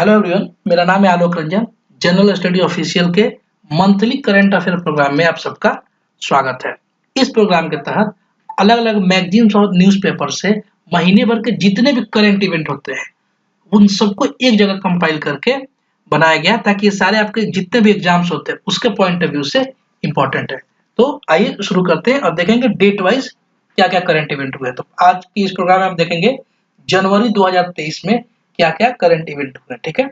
Hello everyone, मेरा नाम है Alok Ranjan. General study official के मंथली करंट अफेयर प्रोग्राम में आप सबका स्वागत है। इस प्रोग्राम के तहत अलग अलग मैगजीन्स और न्यूज़पेपर से महीने भर के जितने भी करंट इवेंट होते हैं उन सबको एक जगह कंपाइल करके बनाया गया ताकि ये सारे आपके जितने भी एग्जाम्स होते हैं उसके पॉइंट ऑफ व्यू से इम्पोर्टेंट है। तो आइए शुरू करते हैं और देखेंगे डेट वाइज क्या क्या करंट इवेंट हुए। तो आज की इस प्रोग्राम में आप देखेंगे जनवरी 2023 में क्या क्या करंट इवेंट हुए। ठीक है,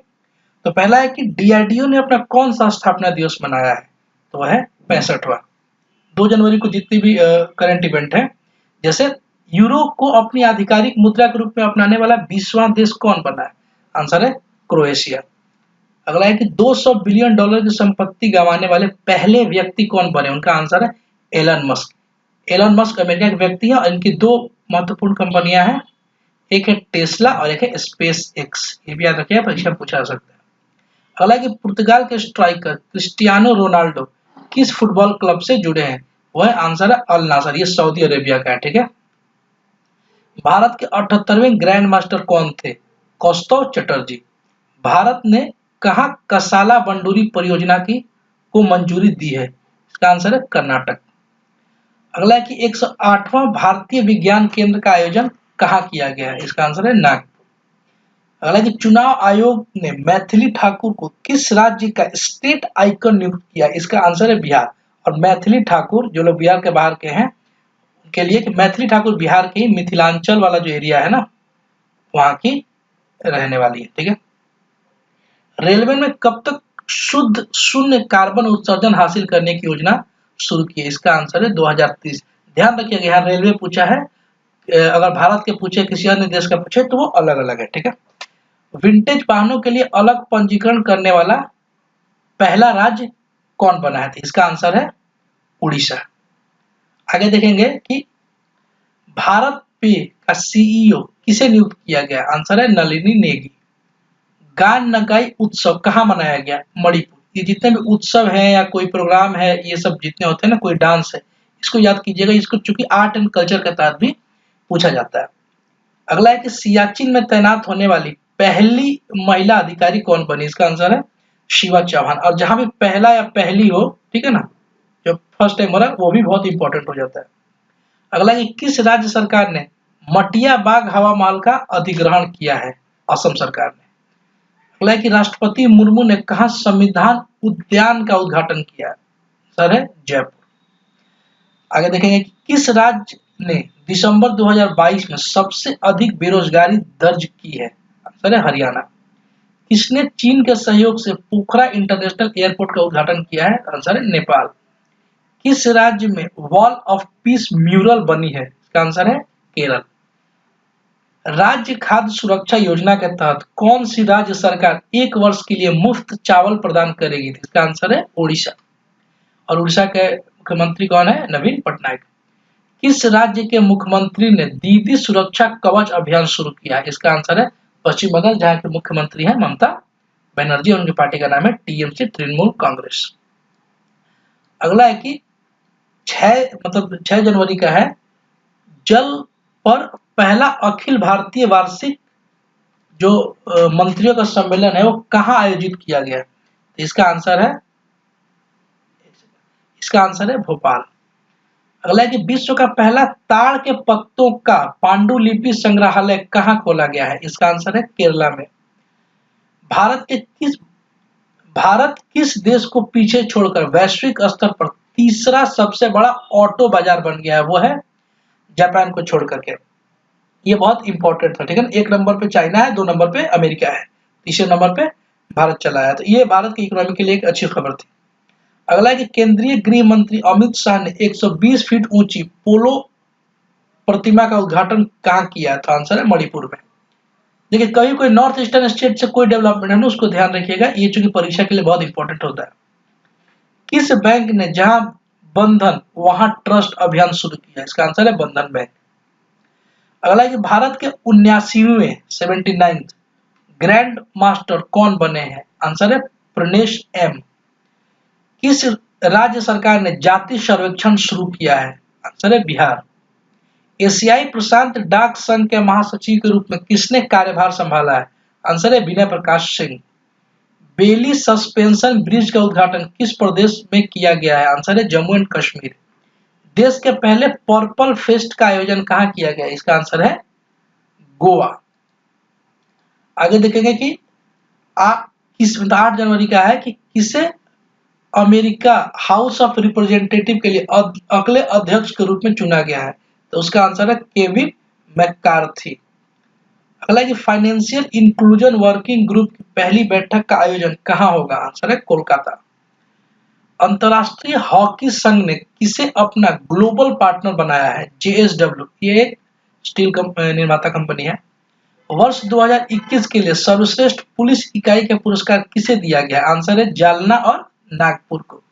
तो पहला है कि डीआरडीओ ने अपना कौन सा स्थापना दिवस मनाया है, तो वह है 65वां। 2 जनवरी को जितनी भी करंट इवेंट है, जैसे यूरो को अपनी आधिकारिक मुद्रा के रूप में अपनाने वाला 20वां देश कौन बना है, आंसर है क्रोएशिया। अगला है कि $200 बिलियन की संपत्ति गंवाने वाले पहले व्यक्ति कौन बने, उनका आंसर है Elon Musk. Elon Musk America के व्यक्ति हैं और इनकी 2 महत्वपूर्ण कंपनियां हैं, एक है टेस्ला और एक है स्पेस एक्स। ये भी याद रखिए, परीक्षा पूछा जा सकता है। अगला है कि पुर्तगाल के स्ट्राइकर क्रिस्टियानो रोनाल्डो किस फुटबॉल क्लब से जुड़े हैं, वह आंसर है अल नासर, ये सऊदी अरेबिया का है। ठीक है, भारत के 78वें ग्रैंड मास्टर कौन थे, कौस्तव चटर्जी। भारत ने कहा कसाला बंडूरी परियोजना की को मंजूरी दी है, इसका आंसर है कर्नाटक। अगला है कि 108वां भारतीय विज्ञान केंद्र का आयोजन कहाँ किया गया है, इसका आंसर है नागपुर। अगला कि चुनाव आयोग ने मैथिली ठाकुर को किस राज्य का स्टेट आइकन नियुक्त किया, इसका आंसर है बिहार। और मैथिली ठाकुर जो लोग बिहार के बाहर के हैं उनके लिए कि मैथिली ठाकुर बिहार के मिथिलांचल वाला जो एरिया है ना, वहां की रहने वाली है। ठीक है, रेलवे में कब तक शुद्ध शून्य कार्बन उत्सर्जन हासिल करने की योजना शुरू की है, इसका आंसर है 2030। ध्यान रखिएगा, यहाँ रेलवे पूछा है, अगर भारत के पूछे किसी अन्य देश का पूछे तो वो अलग अलग है। ठीक है, विंटेज वाहनों के लिए अलग पंजीकरण करने वाला पहला राज्य कौन बना है, इसका आंसर है उड़ीसा। आगे देखेंगे कि भारत पे का सीईओ किसे नियुक्त किया गया, आंसर है नलिनी नेगी। गान नगाई उत्सव कहाँ मनाया गया, मणिपुर। ये जितने भी उत्सव है या कोई प्रोग्राम है, ये सब जितने होते हैं ना, कोई डांस है, इसको याद कीजिएगा, इसको चूंकि आर्ट एंड कल्चर के तहत भी पूछा जाता है। अगला है कि सियाचिन में तैनात होने वाली पहली महिला अधिकारी कौन बनी, इसका आंसर है शिवा चौहान। और जहां भी पहला या पहली हो, ठीक है ना, जो फर्स्ट टाइम हो रहा है वो भी बहुत इंपॉर्टेंट हो जाता है। अगला है कि किस राज्य सरकार ने मटिया बाग हवा महल का अधिग्रहण किया है, असम सरकार ने। अगला है कि राष्ट्रपति मुर्मू ने कहा संविधान उद्यान का उद्घाटन किया, सर है जयपुर। आगे देखेंगे कि किस राज्य ने दिसंबर 2022 में सबसे अधिक बेरोजगारी दर्ज की है, आंसर है हरियाणा। किसने चीन के सहयोग से पोखरा इंटरनेशनल एयरपोर्ट का उद्घाटन किया है, आंसर है नेपाल। किस राज्य में वॉल ऑफ पीस म्यूरल बनी है, इसका आंसर है केरल। राज्य खाद्य सुरक्षा योजना के तहत कौन सी राज्य सरकार 1 वर्ष के लिए मुफ्त चावल प्रदान करेगी, इसका आंसर है ओडिशा। और उड़ीसा के मुख्यमंत्री कौन है, नवीन पटनायक। किस राज्य के मुख्यमंत्री ने दीदी सुरक्षा कवच अभियान शुरू किया है, इसका आंसर है पश्चिम बंगाल, जहां के मुख्यमंत्री है ममता बनर्जी और उनकी पार्टी का नाम है टीएमसी, तृणमूल कांग्रेस। अगला है कि 6 जनवरी का है, जल पर पहला अखिल भारतीय वार्षिक जो मंत्रियों का सम्मेलन है वो कहाँ आयोजित किया गया, तो इसका आंसर है भोपाल। अगला है कि विश्व का पहला ताड़ के पत्तों का पांडुलिपि संग्रहालय कहाँ खोला गया है, इसका आंसर है केरला में। भारत किस देश को पीछे छोड़कर वैश्विक स्तर पर तीसरा सबसे बड़ा ऑटो बाजार बन गया है, वो है जापान को छोड़ करके। ये बहुत इंपॉर्टेंट था। ठीक है, 1 नंबर पे चाइना है, 2 नंबर पे अमेरिका है, तीसरे नंबर पे भारत चला है। तो ये भारत की इकोनॉमी के लिए एक अच्छी खबर थी। अगला है कि केंद्रीय गृह मंत्री अमित शाह ने 120 फीट ऊंची पोलो प्रतिमा का उद्घाटन कहाँ किया, तो आंसर है मणिपुर में। देखिए, कभी कोई नॉर्थ ईस्टर्न स्टेट से कोई डेवलपमेंट है ना, उसको ध्यान रखिएगा, ये चूंकि परीक्षा के लिए बहुत इंपॉर्टेंट होता है। किस बैंक ने जहां बंधन वहां ट्रस्ट अभियान शुरू किया, इसका आंसर है बंधन बैंक। अगला है कि भारत के 79वें ग्रैंड मास्टर कौन बने हैं, आंसर है प्रनेश एम। किस राज्य सरकार ने जाति सर्वेक्षण शुरू किया है, आंसर है बिहार। एशियाई प्रशांत डाक संघ के महासचिव के रूप में किसने कार्यभार संभाला है, आंसर है विनय प्रकाश सिंह। बेली सस्पेंशन ब्रिज का उद्घाटन किस प्रदेश में किया गया है? आंसर है जम्मू एंड कश्मीर। देश के पहले पर्पल फेस्ट का आयोजन कहाँ किया गया? इसका आंसर है गोवा। आगे देखेंगे कि किस 8 जनवरी का है कि किसे अमेरिका हाउस ऑफ रिप्रेजेंटेटिव के लिए अगले अध्यक्ष के रूप में चुना गया है? तो उसका आंसर है केविन मैककार्थी। अगला कि फाइनेंशियल इंक्लूजन वर्किंग ग्रुप की पहली बैठक का आयोजन कहाँ होगा? आंसर है कोलकाता। अंतर्राष्ट्रीय हॉकी संघ ने किसे अपना ग्लोबल पार्टनर बनाया है? JSW, ये एक स्टील निर्माता कंपनी है। वर्ष 2021 के लिए सर्वश्रेष्ठ पुलिस इकाई का पुरस्कार किसे दिया गया? आंसर है जालना और नागपुर को।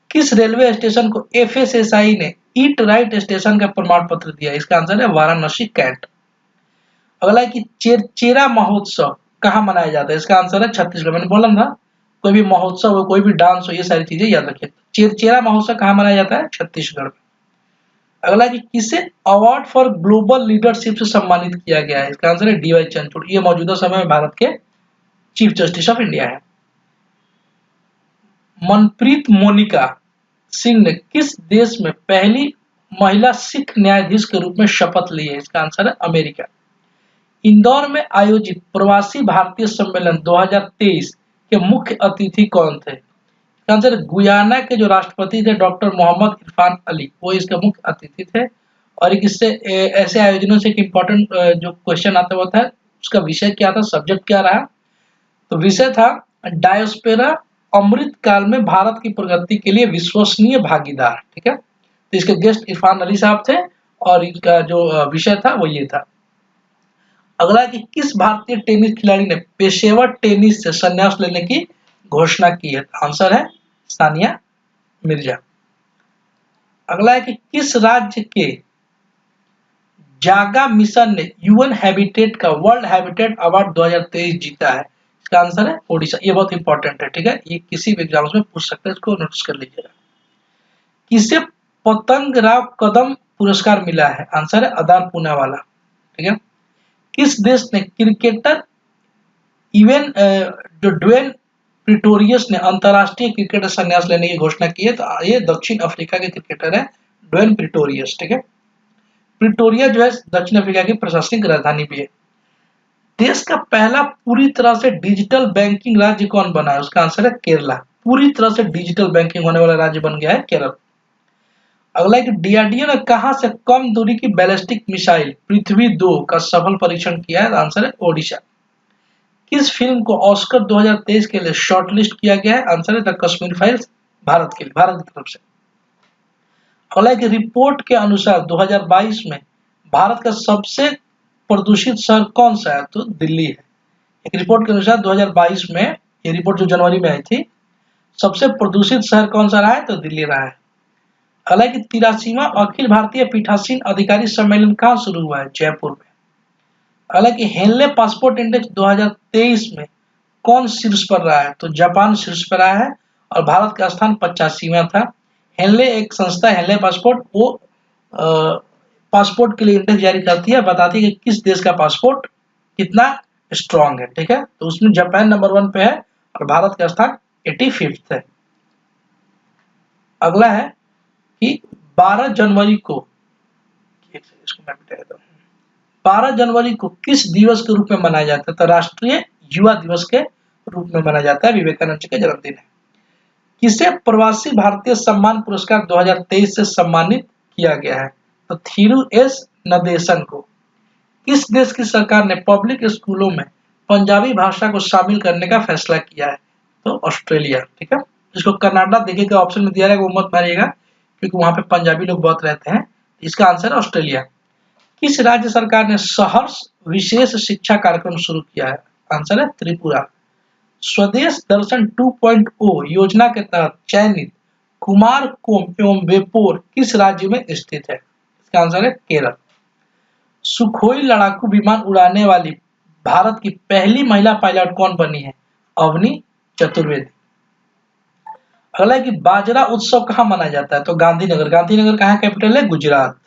किस रेलवे स्टेशन को FSSAI ने ईट राइट स्टेशन का प्रमाण पत्र दिया? इसका आंसर है वाराणसी कैंट। अगला है कि चेरचेरा महोत्सव कहाँ मनाया जाता है? इसका आंसर है छत्तीसगढ़। मैंने बोला था कोई भी महोत्सव हो, कोई भी डांस हो, ये सारी चीजें याद रखिए। चेरचेरा महोत्सव कहाँ मनाया जाता है? छत्तीसगढ़ में। अगला कि किसे अवार्ड फॉर ग्लोबल लीडरशिप से सम्मानित किया गया है? इसका आंसर है DY चंद्रचूड़। ये मौजूदा समय में भारत के चीफ जस्टिस ऑफ इंडिया है। मनप्रीत मोनिका सिंह ने किस देश में पहली महिला सिख न्यायाधीश के रूप में शपथ ली है? इसका आंसर है अमेरिका। इंदौर में आयोजित प्रवासी भारतीय सम्मेलन 2023 के मुख्य अतिथि कौन थे? इसका आंसर है गुयाना के जो राष्ट्रपति थे डॉक्टर मोहम्मद इरफान अली, वो इसके मुख्य अतिथि थे। और एक इससे ऐसे आयोजनों से एक इम्पोर्टेंट जो क्वेश्चन आता हुआ था, उसका विषय क्या था, सब्जेक्ट क्या रहा? तो विषय था डायोस्फेरा अमृत काल में भारत की प्रगति के लिए विश्वसनीय भागीदार। ठीक है, तो इसके गेस्ट इरफान अली साहब थे और इनका जो विषय था वो ये था। अगला कि किस भारतीय टेनिस खिलाड़ी ने पेशेवर टेनिस से संन्यास लेने की घोषणा की है? आंसर है सानिया मिर्जा। अगला है कि किस राज्य के जागा मिशन ने UN हैबिटेट का वर्ल्ड हैबिटेट अवार्ड 2023 जीता है? इसका आंसर है ओडिशा। ये बहुत इंपॉर्टेंट है, ठीक है, ये किसी भी एग्जाम्स में पूछ सकते हैं, इसको नोटिस कर लीजिएगा। किसे पतंगराव कदम पुरस्कार मिला है? आंसर है अदार पूनावाला। ठीक है, किस देश ने क्रिकेटर जो ड्वेन प्रिटोरियस ने अंतरराष्ट्रीय क्रिकेट से संन्यास लेने की घोषणा की है? तो ये दक्षिण अफ्रीका के क्रिकेटर है ड्वेन प्रिटोरियस। ठीक है, प्रिटोरिया जो है दक्षिण अफ्रीका की प्रशासनिक राजधानी भी है। देश का पहला पूरी तरह से डिजिटल बैंकिंग राज्य कौन बना है? उसका आंसर है केरला। पूरी तरह से डिजिटल बैंकिंग होने वाला राज्य बन गया है केरल। अगला एक DRDO ने कहां से कम दूरी की बैलिस्टिक मिसाइल पृथ्वी 2 का सफल परीक्षण किया है? आंसर है ओडिशा। किस फिल्म को ऑस्कर 2023 के लिए शॉर्टलिस्ट किया गया है? आंसर है द कश्मीर फाइल्स, भारत की तरफ से। अगला एक रिपोर्ट के अनुसार 2022 में भारत का सबसे प्रदूषित शहर कौन सा है? तो दिल्ली है। एक रिपोर्ट के अनुसार 2022 में, ये रिपोर्ट जो जनवरी में आई थी, सबसे प्रदूषित शहर कौन सा रहा है? तो दिल्ली रहा है। अगला कि 83वां अखिल भारतीय पीठासीन अधिकारी सम्मेलन कहाँ शुरू हुआ है? जयपुर में। अगला कि हेनले पासपोर्ट इंडेक्स 2023 में कौन शीर्ष पर रहा है? तो जापान शीर्ष पर रहा है और भारत का स्थान 85वां था। हेनले एक संस्था, हेनले पासपोर्ट, वो पासपोर्ट के लिए इंडेक्स जारी करती है, बताती है कि किस देश का पासपोर्ट कितना स्ट्रांग है। ठीक है, तो उसमें जापान नंबर 1 पे है और भारत का स्थान 85वां है। अगला है कि 12 जनवरी को, इसको मैं बता देता हूं, 12 जनवरी को किस दिवस के रूप में मनाया जाता है? तो राष्ट्रीय युवा दिवस के रूप में मनाया जाता है, विवेकानंद जी का जन्मदिन है। किसे प्रवासी भारतीय सम्मान पुरस्कार 2023 से सम्मानित किया गया है? तो थिरू एस नदेशन को। किस देश की सरकार ने पब्लिक स्कूलों में पंजाबी भाषा को शामिल करने का फैसला किया है? तो ऑस्ट्रेलिया। ठीक है, जिसको कनाडा देखिएगा ऑप्शन में दिया है, वो मत मारिएगा क्योंकि वहां पे पंजाबी लोग बहुत रहते हैं। इसका आंसर है ऑस्ट्रेलिया। किस राज्य सरकार ने सहर्ष विशेष शिक्षा कार्यक्रम शुरू किया है? आंसर है त्रिपुरा। स्वदेश दर्शन 2.0 योजना के तहत चयनित कुमारकोम एवं बेपोर किस राज्य में स्थित है? इसका आंसर है केरल। सुखोई लड़ाकू विमान उड़ाने वाली भारत की पहली महिला पायलट कौन बनी है? अवनी चतुर्वेदी। अगला कि बाजरा उत्सव कहाँ मनाया जाता है? तो गांधीनगर। गांधीनगर कहाँ कैपिटल है? गुजरात।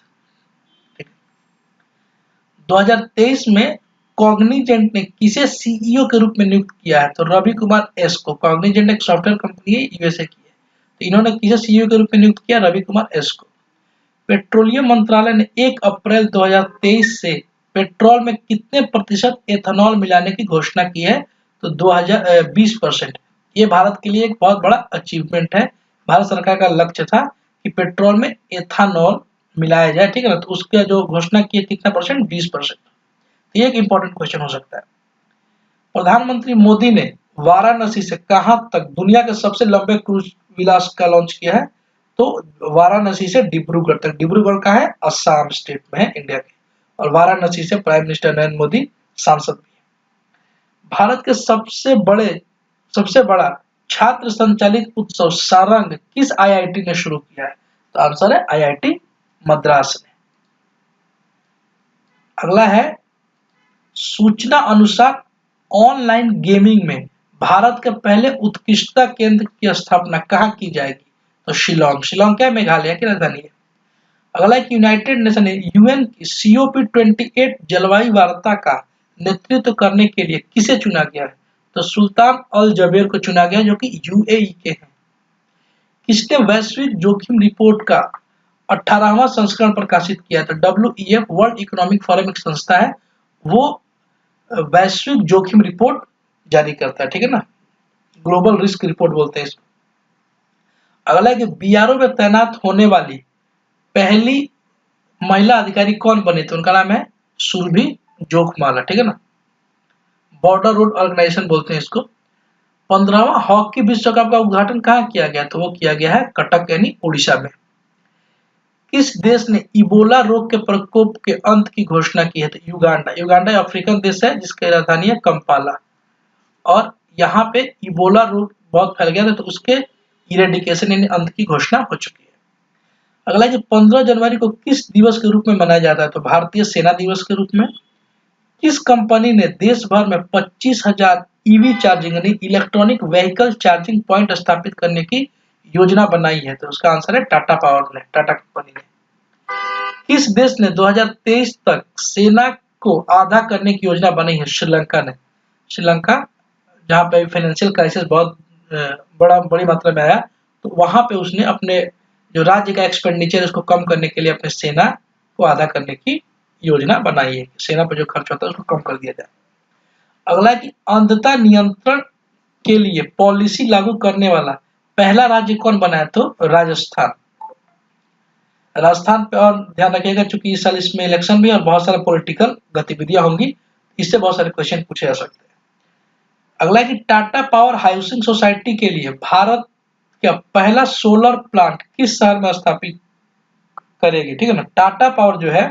2023 में कॉग्निजेंट ने किसे सीईओ के रूप में नियुक्त किया है? तो रवि कुमार एस को। कॉग्निजेंट एक सॉफ्टवेयर कंपनी है, यूएसए की है, तो इन्होंने किसे सीईओ के रूप में नियुक्त किया? रवि कुमार एस को। पेट्रोलियम मंत्रालय ने 1 अप्रैल 2023 से पेट्रोल में कितने प्रतिशत एथेनॉल मिलाने की घोषणा की है? तो 20% ये भारत के लिए एक बहुत बड़ा अचीवमेंट है। भारत सरकार का लक्ष्य था कि पेट्रोल में एथेनॉल मिलाया जाए, ठीक है ना। तो उसका जो घोषणा की है कितना परसेंट? 20%। ये एक इंपॉर्टेंट क्वेश्चन हो सकता है। प्रधानमंत्री मोदी ने वाराणसी से कहां तक दुनिया के सबसे लंबे क्रूज विलास का लॉन्च किया है? तो वाराणसी से डिब्रूगढ़ तक। डिब्रूगढ़ का है, असम स्टेट में है, इंडिया के। और वाराणसी से प्राइम मिनिस्टर नरेंद्र मोदी सांसद भी है। भारत के सबसे बड़ा छात्र संचालित उत्सव सारंग किस आईआईटी ने शुरू किया है? तो आंसर है आईआईटी मद्रास ने। अगला है, सूचना अनुसार ऑनलाइन गेमिंग में भारत के पहले उत्कृष्टता केंद्र की स्थापना कहाँ की जाएगी? तो शिलोंग। शिलोंग क्या है? मेघालय की राजधानी है। अगला है कि यूनाइटेड नेशन ने यूएन की COP28 जलवायु वार्ता का नेतृत्व करने के लिए किसे चुना गया है? तो सुल्तान अल जबेर को चुना गया, जो कि यूएई के हैं। किसने वैश्विक जोखिम रिपोर्ट का 18वां संस्करण प्रकाशित किया? तो WEF वर्ल्ड इकोनॉमिक फोरम एक संस्था है, वो वैश्विक जोखिम रिपोर्ट जारी करता है, ठीक है ना। ग्लोबल रिस्क रिपोर्ट बोलते हैं इसको। अगला है कि बीआरओ में तैनात होने वाली पहली महिला अधिकारी कौन बनी? तो उनका नाम है सुरभि जोखमाला, ठीक है ना। बॉर्डर रोड ऑर्गेनाइजेशन बोलते हैं इसको। 15वां हॉकी विश्व कप का उद्घाटन कहाँ किया गया? तो वो किया गया है कटक यानी उड़ीसा में। किस देश ने इबोला रोग के प्रकोप के अंत की घोषणा की है? तो युगांडा। युगांडा अफ्रीकन देश है जिसकी राजधानी है कंपाला, और यहाँ पे इबोला रोग बहुत फैल गया था, तो उसके इरेडिकेशन यानी अंत की घोषणा हो चुकी है। अगला है कि 15 जनवरी को किस दिवस के रूप में मनाया जाता है? तो भारतीय सेना दिवस के रूप में। किस कंपनी ने देश भर में 25,000 ईवी चार्जिंग यानी इलेक्ट्रॉनिक व्हीकल चार्जिंग पॉइंट स्थापित करने की योजना बनाई है? तो उसका आंसर है टाटा पावर ने, टाटा कंपनी ने। किस देश ने 2023 तक सेना को आधा करने की योजना बनाई है? श्रीलंका ने। श्रीलंका जहाँ पे फाइनेंशियल क्राइसिस बहुत बड़ी मात्रा में आया, तो वहां पे उसने अपने जो राज्य का एक्सपेंडिचर उसको कम करने के लिए अपने सेना को आधा करने की योजना बनाई है। सेना पर जो खर्च होता है उसको कम कर दिया जाए। अगला है कि अंधता नियंत्रण के लिए पॉलिसी लागू करने वाला पहला राज्य कौन बना है? तो राजस्थान। राजस्थान पे और ध्यान रखिएगा, चूंकि इस साल इसमें इलेक्शन भी और बहुत सारे पॉलिटिकल गतिविधियां होंगी, इससे बहुत सारे क्वेश्चन पूछे जा सकते हैं। अगला है कि टाटा पावर हाउसिंग सोसाइटी के लिए भारत का पहला सोलर प्लांट किस शहर में स्थापित करेगी? ठीक है ना। टाटा पावर जो है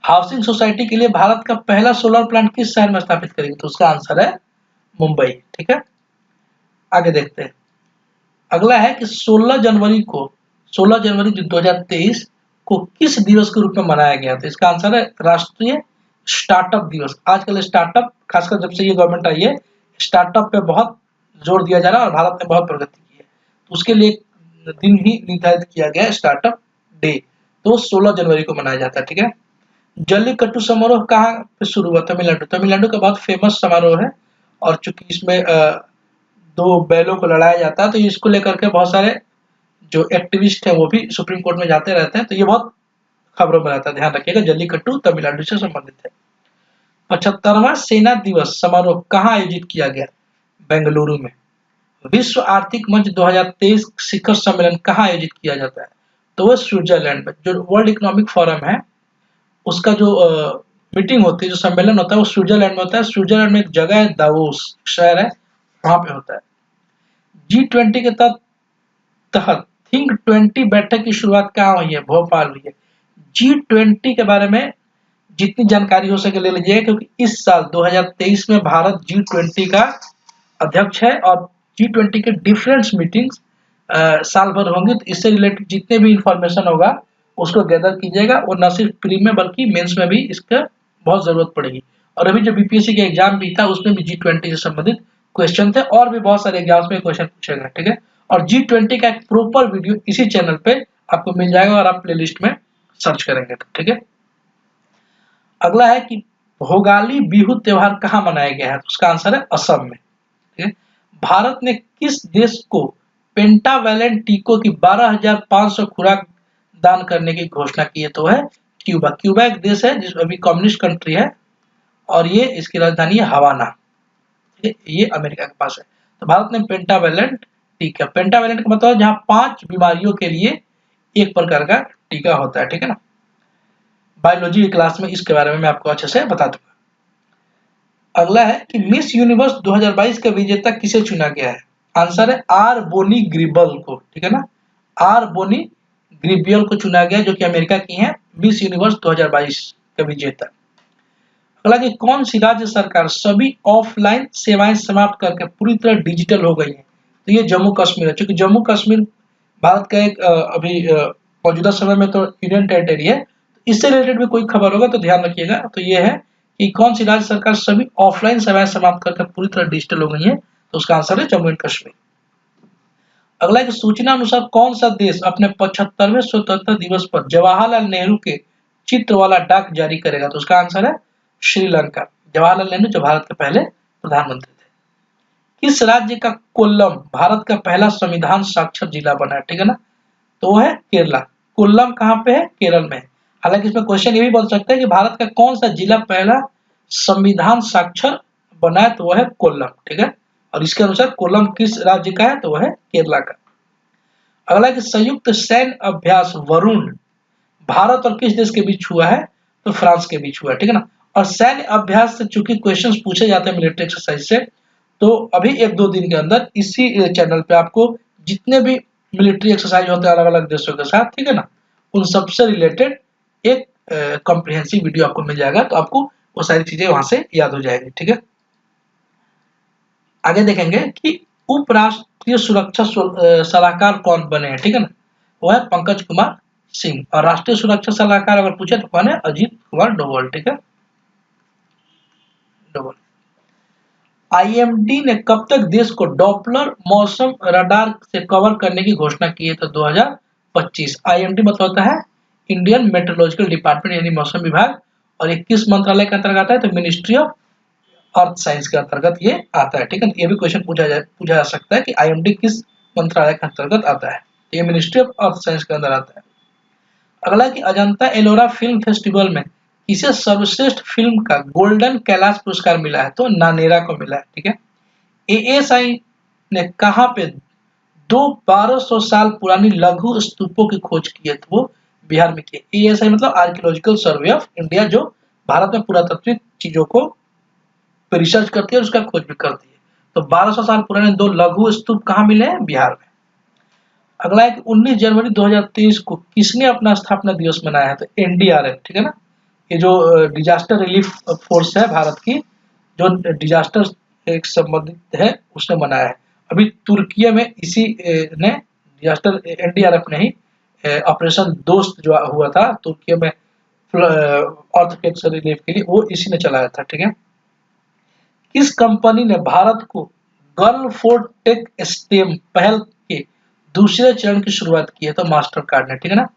हाउसिंग सोसाइटी के लिए भारत का पहला सोलर प्लांट किस शहर में स्थापित करेगी? तो उसका आंसर है मुंबई, ठीक है। आगे देखते हैं। अगला है कि 16 जनवरी 2023 को किस दिवस के रूप में मनाया गया? तो इसका आंसर है राष्ट्रीय स्टार्टअप दिवस। आजकल स्टार्टअप, खासकर जब से ये गवर्नमेंट आई है, स्टार्टअप पे बहुत जोर दिया जा रहा है और भारत ने बहुत प्रगति की है, तो उसके लिए एक दिन ही निर्धारित किया गया है, स्टार्टअप डे। तो 16 जनवरी को मनाया जाता है, ठीक है। जल्लीकट्टू समारोह कहाँ पे शुरू हुआ? तमिलनाडु। तमिलनाडु का बहुत फेमस समारोह है, और चूंकि इसमें 2 बैलों को लड़ाया जाता है, तो इसको लेकर के बहुत सारे जो एक्टिविस्ट है वो भी सुप्रीम कोर्ट में जाते रहते हैं, तो ये बहुत खबरों में रहता है। ध्यान रखिएगा, जल्लीकट्टू तमिलनाडु से संबंधित है। 75वां सेना दिवस समारोह कहाँ आयोजित किया गया? बेंगलुरु में। विश्व आर्थिक मंच 2023 शिखर सम्मेलन कहाँ आयोजित किया जाता है? तो वो स्विट्जरलैंड में। जो वर्ल्ड इकोनॉमिक फोरम है उसका जो मीटिंग होती है, जो सम्मेलन होता है, वो स्विट्जरलैंड में होता है। स्विट्जरलैंड में एक जगह है, दावोस शहर है, वहां पे होता है। G20 के तहत थिंक 20 बैठक की शुरुआत कहाँ हुई है? भोपाल हुई है। G20 के बारे में जितनी जानकारी हो सके ले लीजिए, क्योंकि इस साल 2023 में भारत G20 का अध्यक्ष है, और G20 के डिफरेंट मीटिंग्स साल भर होंगे, तो इससे रिलेटेड जितने भी इंफॉर्मेशन होगा उसको गैदर कीजिएगा, और न सिर्फ प्री में बल्कि मेंस में भी इसका बहुत जरूरत पड़ेगी। और अभी जो बीपीएससी के एग्जाम भी था उसमें भी G20 से संबंधित क्वेश्चन थे, और भी बहुत सारे एग्जाम्स में क्वेश्चन पूछे गए, ठीक है। और G20 का एक प्रॉपर वीडियो इसी चैनल पे आपको मिल जाएगा, और आप प्लेलिस्ट में सर्च करेंगे तो, ठीक है। अगला है कि भोगाली बिहू त्योहार कहाँ मनाया गया है? तो उसका आंसर है असम में। ठीक है। भारत ने किस देश को पेंटावैलेंट टीकों की 12,500 खुराक दान करने की घोषणा की है? तो है क्यूबा। क्यूबा एक देश है जिसमें अभी कम्युनिस्ट कंट्री है और ये इसकी राजधानी है हवाना। ये अमेरिका के पास है। तो भारत ने पेंटावैलेंट टीका, पेंटावैलेंट का मतलब जहाँ 5 बीमारियों के लिए एक प्रकार का टीका होता है। ठीक है ना। बायोलॉजी की क्लास में इसके बारे में मैं आपको अच्छे से बता दूंगा। अगला है कि मिस यूनिवर्स 2022 का विजेता किसे चुना गया है? आंसर है आर बोनी ग्रिबल को। ठीक है ना। आर बोनी ग्रिबियल को चुना गया जो कि अमेरिका की है मिस यूनिवर्स 2022 का विजेता। अगला कि कौन सी राज्य सरकार सभी ऑफलाइन सेवाएं समाप्त करके पूरी तरह डिजिटल हो गई है? तो ये जम्मू कश्मीर है। क्योंकि जम्मू कश्मीर भारत का एक अभी मौजूदा समय में तो यूनियन टेरिटरी है। इससे रिलेटेड भी कोई खबर होगा तो ध्यान रखिएगा। तो ये है कि कौन सी राज्य सरकार सभी ऑफलाइन सेवाएं समाप्त करके पूरी तरह डिजिटल हो गई है? तो उसका आंसर है जम्मू एंड कश्मीर। अगला की सूचना अनुसार कौन सा देश अपने 75वें स्वतंत्रता दिवस पर जवाहरलाल नेहरू के चित्र वाला डाक जारी करेगा? तो उसका आंसर है श्रीलंका। जवाहरलाल नेहरू जो भारत के पहले प्रधानमंत्री थे। किस राज्य का कोल्लम भारत का पहला संविधान साक्षर जिला बना है? ठीक है ना। तो वो है केरला। कोल्लम कहाँ पे है? केरल में। हालांकि इसमें क्वेश्चन ये भी बन सकता है कि भारत का कौन सा जिला पहला संविधान साक्षर बना है? तो वो है कोल्लम। ठीक है। और इसके अनुसार कोल्लम किस राज्य का है? तो वो है केरला का। अगला कि संयुक्त सैन्य अभ्यास वरुण भारत और किस देश के बीच हुआ है? तो फ्रांस के बीच हुआ है। ठीक है ना। और सैन्य अभ्यास से चूंकि क्वेश्चंस पूछे जाते हैं मिलिट्री एक्सरसाइज से, तो अभी 1-2 दिन के अंदर इसी चैनल पे आपको जितने भी मिलिट्री एक्सरसाइज होते हैं अलग अलग देशों के साथ, ठीक है ना, उन सबसे रिलेटेड एक कॉम्प्रिहेंसिव वीडियो आपको मिल जाएगा। तो आपको वो सारी चीजें वहां से याद हो जाएगी। ठीक है। आगे देखेंगे कि उपराष्ट्रीय सुरक्षा सलाहकार कौन बने हैं? ठीक है ना। वो है पंकज कुमार सिंह। और राष्ट्रीय सुरक्षा सलाहकार अगर पूछे तो कौन है? अजीत कुमार डोभाल। ठीक है। डोभाल। आईएमडी ने कब तक देश को डॉपलर मौसम रडार से कवर करने की घोषणा की है? तो 2025। आईएमडी मतलब होता है इंडियन मेट्रोलॉजिकल डिपार्टमेंट यानी मौसम विभाग। और ये किस मंत्रालय के अंतर्गत आता है? तो मिनिस्ट्री ऑफ अर्थ साइंस के अंतर्गत ये आता है। ठीक है। ये भी क्वेश्चन पूछा जा सकता है कि आईएमडी किस मंत्रालय के अंतर्गत आता है? ये मिनिस्ट्री ऑफ अर्थ साइंस के अंदर आता है। अगला कि अजंता एलोरा फिल्म फेस्टिवल में किसे सर्वश्रेष्ठ फिल्म का गोल्डन कैलाश पुरस्कार मिला है? तो नानेरा को मिला है। ठीक है। एएसआई ने कहां पे 1200 साल पुरानी लघु स्तूपों की खोज की है? तो वो बिहार में की है। एएसआई मतलब आर्कियोलॉजिकल सर्वे ऑफ इंडिया, जो भारत में पुरातात्विक चीजों को रिसर्च करती है और उसका खोज भी करती है। तो 1200 साल पुराने 2 लघु स्तूप कहाँ मिले हैं? बिहार में। अगला है कि 19 जनवरी 2023 को किसने अपना स्थापना दिवस मनाया है? तो एनडीआरएफ। ठीक है ना। ये जो डिजास्टर रिलीफ फोर्स है भारत की, जो डिजास्टर एक संबंधित है, उसने मनाया है। अभी तुर्की में इसी ने डिजास्टर एनडीआरएफ ने ही ऑपरेशन दोस्त जो हुआ था तुर्की में अर्थक्वेक से रिलीफ के लिए, वो इसी ने चलाया था। ठीक है। किस कंपनी ने भारत को गर्ल फॉर टेक स्टेम पहल के दूसरे चरण की शुरुआत की है? तो मास्टर कार्ड ने। ठीक है ना।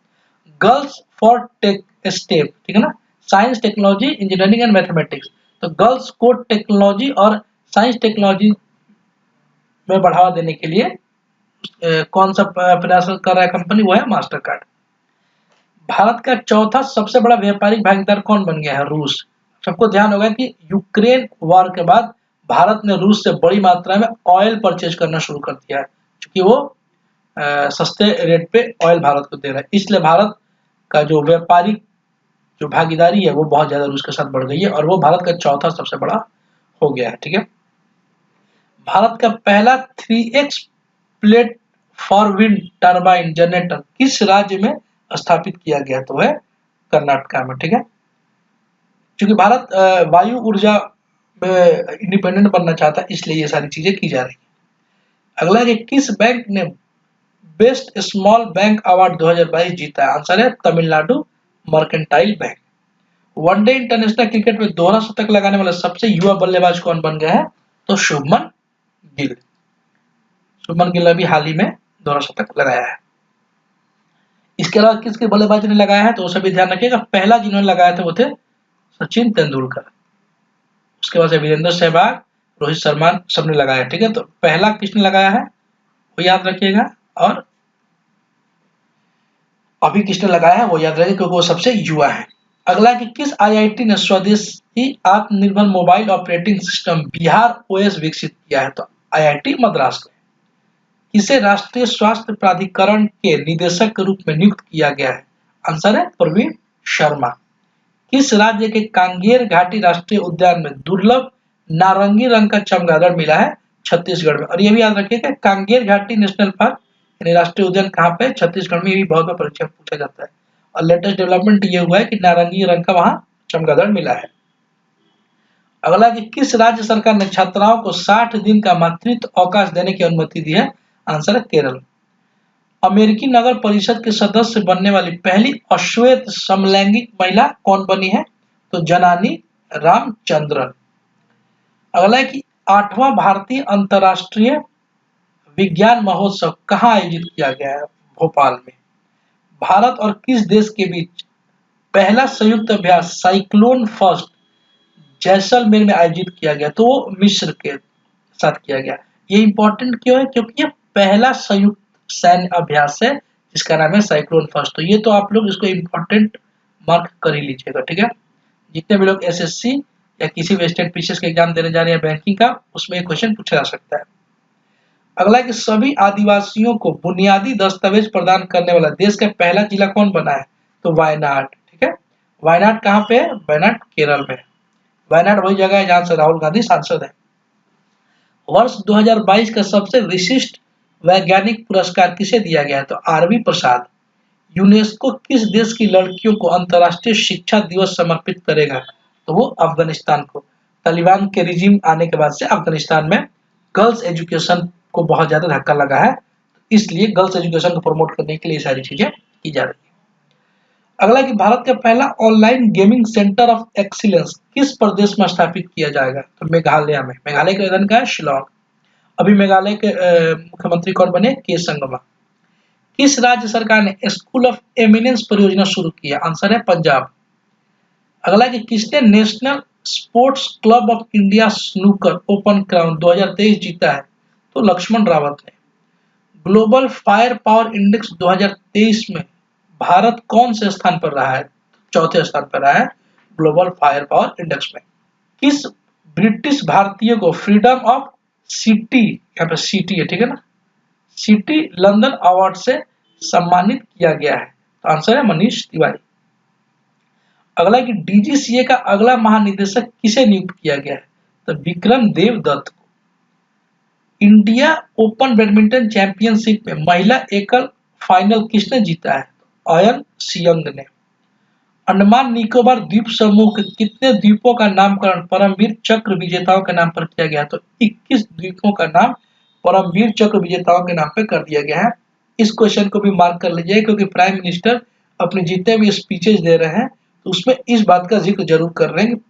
गर्ल्स फॉर टेक स्टेम, ठीक है ना, science technology engineering and mathematics. तो गर्ल्स को टेक्नोलॉजी और साइंस टेक्नोलॉजी में बढ़ावा देने के लिए कौन सा प्रयास कर रहा है कंपनी? वो है मास्टर कार्ड। भारत का चौथा सबसे बड़ा व्यापारिक भागीदार कौन बन गया है? रूस। सबको ध्यान होगा कि यूक्रेन वॉर के बाद भारत ने रूस से बड़ी मात्रा में ऑयल परचेज करना शुरू कर दिया है, क्योंकि वो सस्ते रेट पे ऑयल भारत को दे रहा है। इसलिए भारत का जो व्यापारिक जो भागीदारी है वो बहुत ज्यादा रूस के साथ बढ़ गई है और वो भारत का चौथा सबसे बड़ा हो गया है। ठीक है। भारत का पहला 3x plate for wind turbine generator किस राज्य में स्थापित किया गया? तो है कर्नाटका में। ठीक है। क्योंकि भारत वायु ऊर्जा में इंडिपेंडेंट बनना चाहता है, इसलिए ये सारी चीजें की जा रही है। अगला है किस बैंक ने बेस्ट स्मॉल बैंक अवार्ड 2022 जीता है? आंसर है Tamil Nadu mercantile bank. One day international cricket में दोहरा शतक लगाने वाला सबसे युवा बल्लेबाज कौन बन गया है? तो शुभमन गिल। शुभमन गिल अभी हाल ही में दोहरा शतक लगाया है। इसके अलावा किसके बल्लेबाज ने लगाया है? तो उसे भी ध्यान रखिएगा। पहला जिन्होंने लगाया था वो थे सचिन तेंदुलकर। उसके बाद से वीरेंद्र सहवाग, रोहित शर्मा सबने लगाया, ठीक है। तो पहला किसने लगाया है वो याद रखिएगा, और अभी किसने लगाया है वो याद रखिएगा, क्योंकि वो सबसे युवा है। अगला कि किस आईआईटी ने स्वदेशी आत्मनिर्भर mobile operating system Bihar OS विकसित किया है? तो आईआईटी मद्रास ने। किसे राष्ट्रीय स्वास्थ्य प्राधिकरण के निदेशक के रूप में नियुक्त किया गया है? आंसर है प्रवीण शर्मा। किस राज्य के कांगेर घाटी राष्ट्रीय उद्यान में दुर्लभ नारंगी रंग का चमगादड़ मिला है? छत्तीसगढ़ में। और ये भी याद रखिएगा कांगेर घाटी नेशनल पार्क यानी राष्ट्रीय उद्यान कहाँ पे? छत्तीसगढ़ में। ये भी बहुत बार परीक्षा पूछा जाता है। और लेटेस्ट डेवलपमेंट ये हुआ है कि नारंगी रंग का वहां चमगादड़ मिला है। अगला कि किस राज्य सरकार ने छात्राओं को 60 दिन का मातृत्व अवकाश देने की अनुमति दी है? आंसर है केरल। अमेरिकी नगर परिषद के सदस्य बनने वाली पहली अश्वेत समलैंगिक महिला कौन बनी है? तो जनानी रामचंद्रन। अगला है कि 8वां भारतीय अंतर्राष्ट्रीय विज्ञान महोत्सव कहाँ आयोजित किया गया है? भोपाल में। भारत और किस देश के बीच पहला संयुक्त अभ्यास साइक्लोन फर्स्ट जैसलमेर में आयोजित किया गया? तो वो मिस्र के साथ किया गया। ये इंपॉर्टेंट क्यों है? क्योंकि ये पहला संयुक्त सैन्य अभ्यास है जिसका नाम है साइक्लोन फर्स्ट। तो ये तो आप लोग इसको इंपॉर्टेंट मार्क कर ही लीजिएगा, ठीक है। जितने भी लोग एसएससी या किसी भी स्टेट पीसीएस के एग्जाम देने जा रहे हैं बैंकिंग का, उसमें एक क्वेश्चन पूछा जा सकता है। अगला कि सभी आदिवासियों को बुनियादी दस्तावेज प्रदान करने वाला देश का पहला जिला कौन बना है? तो वायनाड, ठीक है। वायनाड कहाँ पे है? वायनाड केरल में। वायनाड वही जगह है जहां से राहुल गांधी सांसद है। वर्ष 2022 का सबसे विशिष्ट वैज्ञानिक पुरस्कार किसे दिया गया है? तो आरवी प्रसाद। यूनेस्को किस देश की लड़कियों को अंतर्राष्ट्रीय शिक्षा दिवस समर्पित करेगा? तो वो अफगानिस्तान को। तालिबान के रिजीम आने के बाद से अफगानिस्तान में गर्ल्स एजुकेशन को बहुत ज्यादा धक्का लगा है, इसलिए गर्ल्स एजुकेशन को प्रमोट करने के लिए सारी चीजें की जा रही है। अगला कि भारत का पहला online gaming centre of excellence किस प्रदेश में स्थापित किया जाएगा? तो मेघालय में। मेघालय के राजधानी का है शिलोंग। अभी मेघालय के मुख्यमंत्री कौन बने? के संगमा। किस राज्य सरकार ने स्कूल ऑफ एमिनेंस परियोजना शुरू की है? आंसर है पंजाब। अगला कि किसने national sports club of India snooker open crown 2023 जीता है? तो लक्ष्मण रावत ने। ग्लोबल फायर पावर इंडेक्स 2023 में भारत कौन से स्थान पर रहा है? चौथे स्थान पर रहा है ग्लोबल फायर पावर इंडेक्स में। किस ब्रिटिश भारतीय को फ्रीडम ऑफ सिटी, यहाँ पे सिटी है, ठीक है ना, सिटी लंदन अवार्ड से सम्मानित किया गया है? तो आंसर है मनीष तिवारी। अगला कि डीजीसीए का अगला महानिदेशक किसे नियुक्त किया गया है? तो विक्रम देव दत्त को। इंडिया ओपन बैडमिंटन चैंपियनशिप में महिला एकल फाइनल किसने जीता है? अयन सियंग ने। अंडमान निकोबार द्वीप समूह के कितने द्वीपों का नामकरण परमवीर चक्र विजेताओं के नाम पर किया गया? तो 21 द्वीपों का नाम परमवीर चक्र विजेताओं के नाम पर कर दिया गया है। इस क्वेश्चन को भी मार्क कर लीजिए, क्योंकि प्राइम मिनिस्टर अपने जितने भी स्पीचेस दे रहे हैं तो उसमें इस बात का जिक्र जरूर कर रहे हैं कि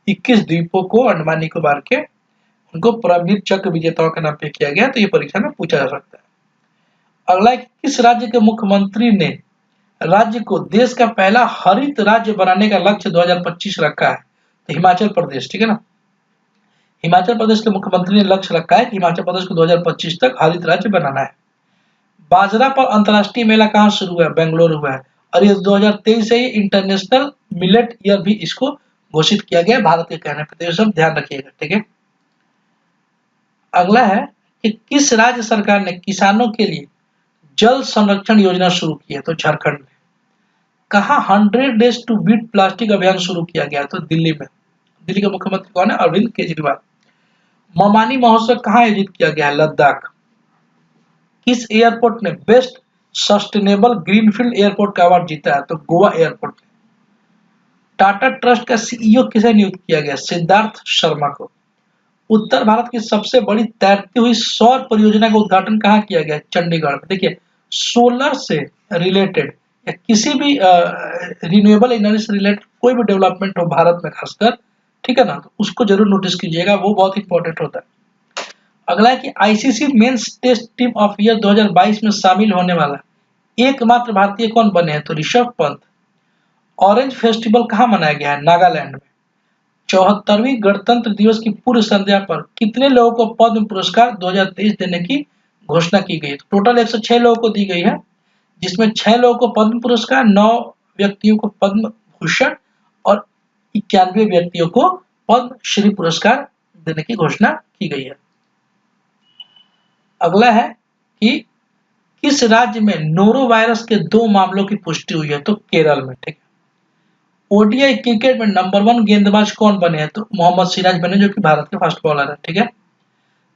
21 द्वीपों को अंडमान निकोबार के उनको परमवीर चक्र विजेताओं के नाम पे किया गया। तो ये परीक्षा में पूछा जा सकता है। अगला किस राज्य के मुख्यमंत्री ने राज्य को देश का पहला हरित राज्य बनाने का लक्ष्य 2025 रखा है? तो हिमाचल प्रदेश, ठीक है ना। हिमाचल प्रदेश के मुख्यमंत्री ने लक्ष्य रखा है कि हिमाचल प्रदेश को 2025 तक हरित राज्य बनाना है। बाजरा पर अंतर्राष्ट्रीय मेला कहाँ शुरू हुआ है? बेंगलुरु हुआ है। और ये 2023 से इंटरनेशनल मिलेट ईयर भी इसको घोषित किया गया भारत के कहने पर। तो सब ध्यान रखिएगा, ठीक है। अगला है कि किस राज्य सरकार ने किसानों के लिए जल संरक्षण योजना शुरू की है? तो झारखंड में। कहाँ 100 डेज टू बीट प्लास्टिक अभियान शुरू किया गया? तो दिल्ली में। दिल्ली के मुख्यमंत्री कौन है? अरविंद केजरीवाल। ममानी महोत्सव कहाँ आयोजित किया गया है? लद्दाख। किस एयरपोर्ट ने बेस्ट सस्टेनेबल ग्रीनफील्ड एयरपोर्ट का अवार्ड जीता है? तो गोवा एयरपोर्ट। टाटा ट्रस्ट का सीईओ किसे नियुक्त किया गया? सिद्धार्थ शर्मा को। उत्तर भारत की सबसे बड़ी तैरती हुई सौर परियोजना का उद्घाटन कहाँ किया गया? चंडीगढ़ में। देखिए, सोलर से रिलेटेड या किसी भी रिन्यूएबल एनर्जी से रिलेटेड कोई भी डेवलपमेंट हो भारत में खासकर, ठीक है ना, तो उसको जरूर नोटिस कीजिएगा, वो बहुत इंपॉर्टेंट होता है। अगला है कि ICC men's test team of year 2022 में शामिल होने वाला एकमात्र भारतीय कौन बने हैं? तो ऋषभ पंत। ऑरेंज फेस्टिवल कहाँ मनाया गया है? नागालैंड में। 74वीं गणतंत्र दिवस की पूर्व संध्या पर कितने लोगों को पद्म पुरस्कार 2023 देने की घोषणा की गई है? टोटल 106 लोगों को दी गई है, जिसमें 6 लोगों को पद्म पुरस्कार, 9 व्यक्तियों को पद्म भूषण और 91 व्यक्तियों को पद्म श्री पुरस्कार देने की घोषणा की गई है। अगला है कि किस राज्य में नोरो वायरस के 2 मामलों की पुष्टि हुई है? तो केरल में। ठीक है। ओडीआई क्रिकेट में नंबर 1 गेंदबाज कौन बने हैं? तो मोहम्मद सिराज बने, जो कि भारत के फास्ट बॉलर है। ठीक है।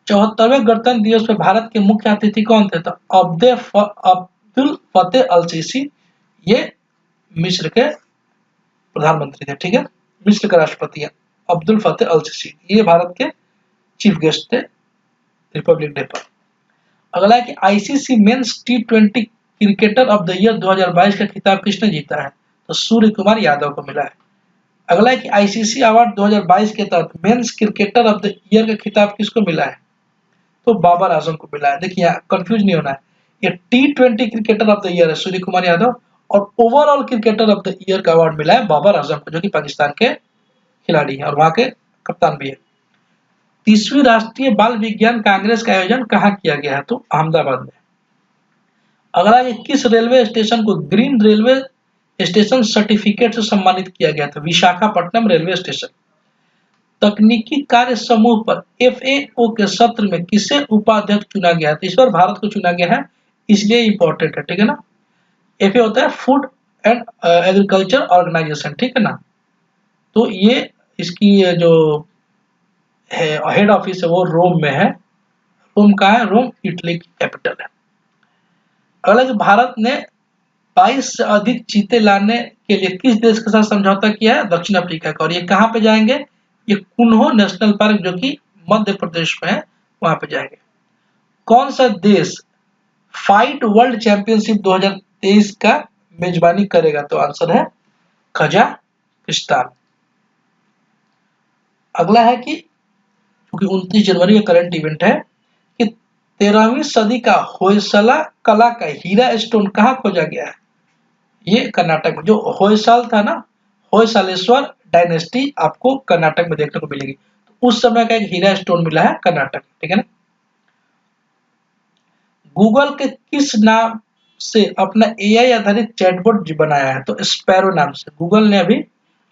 74वें गणतंत्र दिवस पर भारत के मुख्य अतिथि कौन थे? तो अब्दुल फतेह अल सीसी, ये मिस्र के प्रधानमंत्री थे। ठीक है। मिस्र के राष्ट्रपति हैं अब्दुल फतेह अल सीसी, ये भारत के चीफ गेस्ट थे रिपब्लिक डे पर। अगला है कि ICC mains T20 cricketer of the year 2022 का खिताब किसने जीता है? तो सूर्य कुमार यादव को मिला है। अगला है कि आईसीसी अवार्ड 2022 के तहत men's cricketer of the year का खिताब किसको मिला है? तो बाबर आजम को मिला है। देखिए कंफ्यूज नहीं होना है, ये टी20 क्रिकेटर ऑफ द ईयर है सूर्य कुमार यादव, और overall cricketer of the year का अवार्ड मिला है बाबर आजम को, जो कि पाकिस्तान के खिलाड़ी हैं और वहां के कप्तान भी है। 30वीं राष्ट्रीय बाल विज्ञान कांग्रेस का आयोजन कहाँ किया गया है? तो अहमदाबाद में। अगला ये किस रेलवे स्टेशन को ग्रीन रेलवे स्टेशन सर्टिफिकेट से सम्मानित किया गया था? Visakhapatnam railway station. तकनीकी कार्य समूह पर एफएओ के सत्र में किसे उपाध्यक्ष चुना गया? तो इस बार भारत को चुना गया है, इसलिए इंपॉर्टेंट है। ठीक है ना। एफएओ होता है फूड एंड एग्रीकल्चर ऑर्गेनाइजेशन। ठीक है ना। तो ये इसकी जो हेड ऑफिस है वो रोम में है। रोम का है, रोम इटली की कैपिटल है। अगला कि भारत ने 22 से अधिक चीते लाने के लिए किस देश के साथ समझौता किया है? दक्षिण अफ्रीका का। और ये कहाँ पे जाएंगे? ये कुन्हो नेशनल पार्क, जो कि मध्य प्रदेश में है, वहां पे जाएंगे। कौन सा देश फाइट वर्ल्ड चैंपियनशिप 2023 का मेजबानी करेगा? तो आंसर है कजाकिस्तान। अगला है कि क्योंकि 29 जनवरी का करंट इवेंट है कि 13वीं सदी का होयसला कला का हीरा स्टोन कहाँ खोजा गया है? ये कर्नाटक में। जो होयसाल था ना, होयसालेश्वर डायनेस्टी आपको कर्नाटक में देखने को मिलेगी। तो उस समय का एक हीरा स्टोन मिला है कर्नाटक। ठीक है ना। गूगल के किस नाम से अपना एआई आधारित चैटबॉट बनाया है? तो स्पैरो नाम से गूगल ने अभी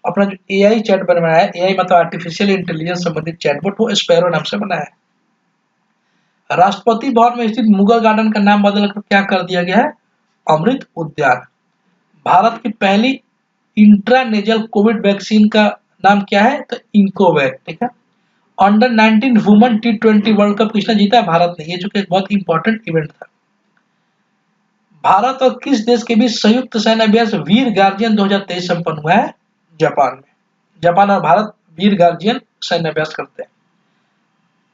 अपना जो एआई चैट बनाया है, एआई मतलब आर्टिफिशियल इंटेलिजेंस संबंधित चैटबॉट, वो स्पैरो नाम से बनाया है। राष्ट्रपति भवन में स्थित मुगल गार्डन का नाम बदलकर क्या कर दिया गया है? अमृत उद्यान। भारत की पहली इंट्रानेजल कोविड वैक्सीन का नाम क्या है? तो इनकोवैक। ठीक है। अंडर 19 वुमेन टी20 वर्ल्ड कप किसने जीता है? भारत ने, ये जो कि एक बहुत इंपॉर्टेंट इवेंट था। भारत और किस देश के बीच संयुक्त सैन्य अभ्यास वीर गार्जियन 2023 संपन्न हुआ है? जापान में। जापान और भारत वीर गार्जियन सैन्य अभ्यास करते हैं।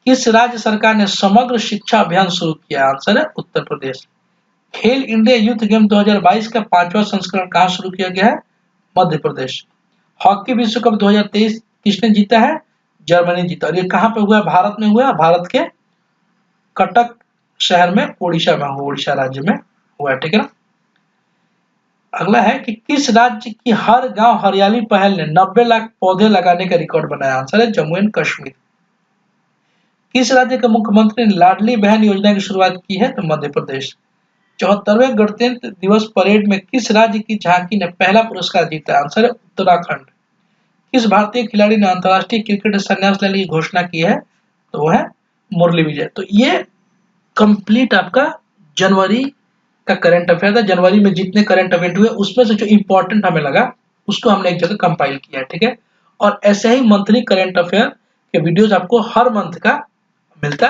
किस राज्य सरकार ने समग्र शिक्षा अभियान शुरू किया? आंसर है उत्तर प्रदेश। खेल इंडिया यूथ गेम 2022 का 5वां संस्करण कहाँ शुरू किया गया है? मध्य प्रदेश। हॉकी विश्व कप 2023 किसने जीता है? जर्मनी जीता। और ये कहाँ पे हुआ है? भारत में हुआ है, भारत के कटक शहर में, ओडिशा में, ओडिशा राज्य में हुआ है। ठीक है ना। अगला है कि किस राज्य की हर गांव हरियाली पहल ने 90 लाख पौधे लगाने का रिकॉर्ड बनाया? आंसर है जम्मू एंड कश्मीर। किस राज्य के मुख्यमंत्री ने लाडली बहन योजना की शुरुआत की है? तो मध्य प्रदेश। 74वें गणतंत्र दिवस परेड में किस राज्य की झांकी ने पहला पुरस्कार जीता? आंसर है उत्तराखंड। किस भारतीय खिलाड़ी ने अंतर्राष्ट्रीय क्रिकेट से संन्यास लेने की घोषणा की है? तो वो है मुरली विजय। तो ये कंप्लीट आपका जनवरी का करंट अफेयर था। जनवरी में जितने करंट इवेंट हुए उसमें से जो इंपॉर्टेंट हमें लगा उसको हमने एक जगह कंपाइल किया है। ठीक है। और ऐसे ही मंथली करंट अफेयर के वीडियोस आपको हर मंथ का मिलता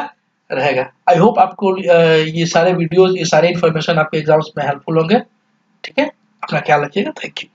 रहेगा। आई होप आपको ये सारे वीडियोस, ये सारे इन्फॉर्मेशन आपके एग्जाम्स में हेल्पफुल होंगे। ठीक है। अपना ख्याल रखिएगा। Thank you.